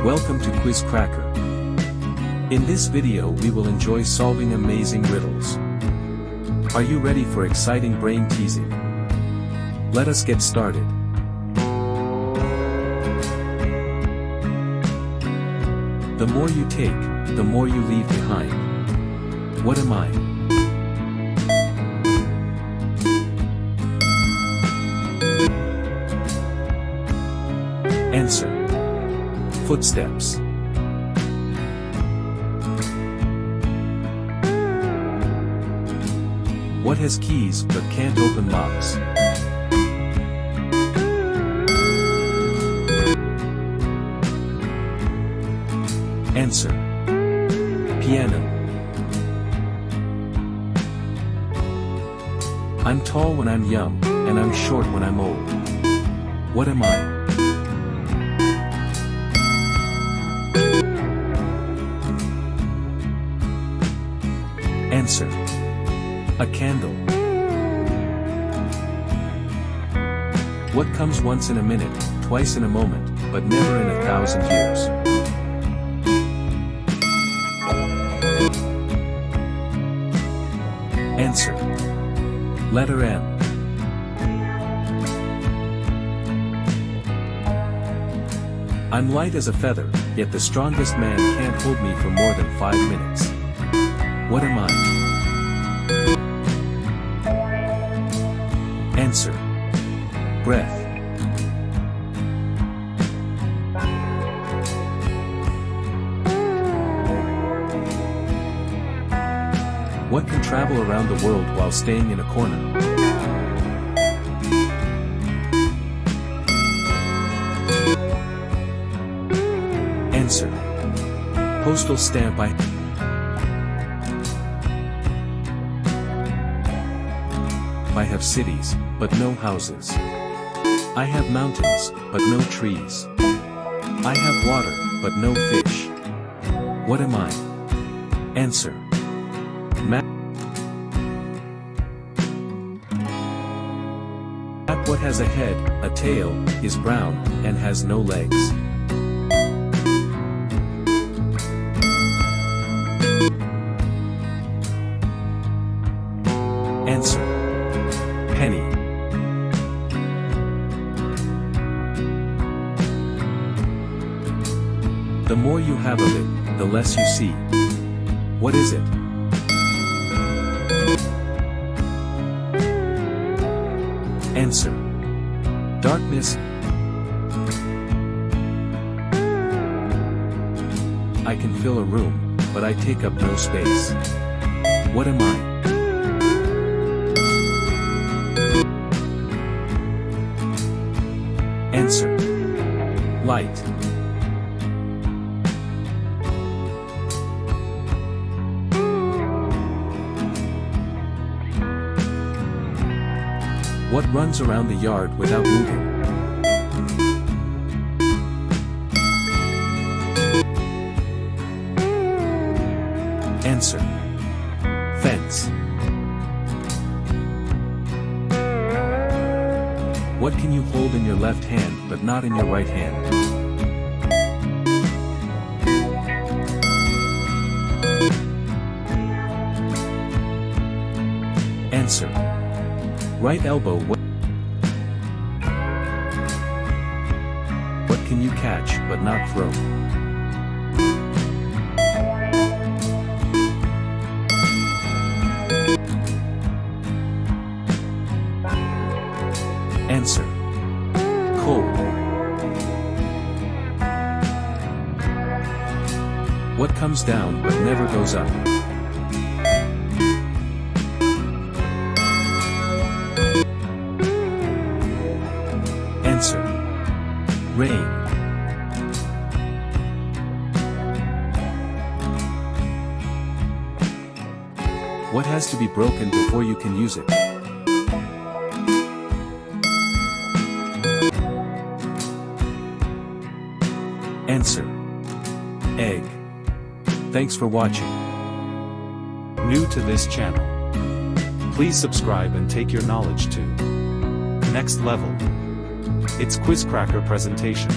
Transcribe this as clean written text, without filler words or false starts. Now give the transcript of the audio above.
Welcome to Quiz Cracker. In this video we will enjoy solving amazing riddles. Are you ready for exciting brain teasing? Let us get started. The more you take, the more you leave behind. What am I? Answer. Footsteps. What has keys but can't open locks? Answer. Piano. I'm tall when I'm young, and I'm short when I'm old. What am I? Answer. A candle. What comes once in a minute, twice in a moment, but never in 1,000 years? Answer. Letter M. I'm light as a feather, yet the strongest man can't hold me for more than 5 minutes. What am I? Answer. Breath. What can travel around the world while staying in a corner? Answer. Postal stamp. I have cities, but no houses. I have mountains, but no trees. I have water, but no fish. What am I? Answer. Map. What has a head, a tail, is brown, and has no legs? Answer. Penny. The more you have of it, the less you see. What is it? Answer. Darkness. I can fill a room, but I take up no space. What am I? Answer. Light. What runs around the yard without moving? Answer. Fence. What can you hold in your left hand but not in your right hand? Answer. Right elbow. What can you catch but not throw? Answer. Cold. What comes down but never goes up? Answer. Rain. What has to be broken before you can use it? Answer. Egg. Thanks for watching. New to this channel? Please subscribe and take your knowledge to next level. It's Quiz Cracker presentation.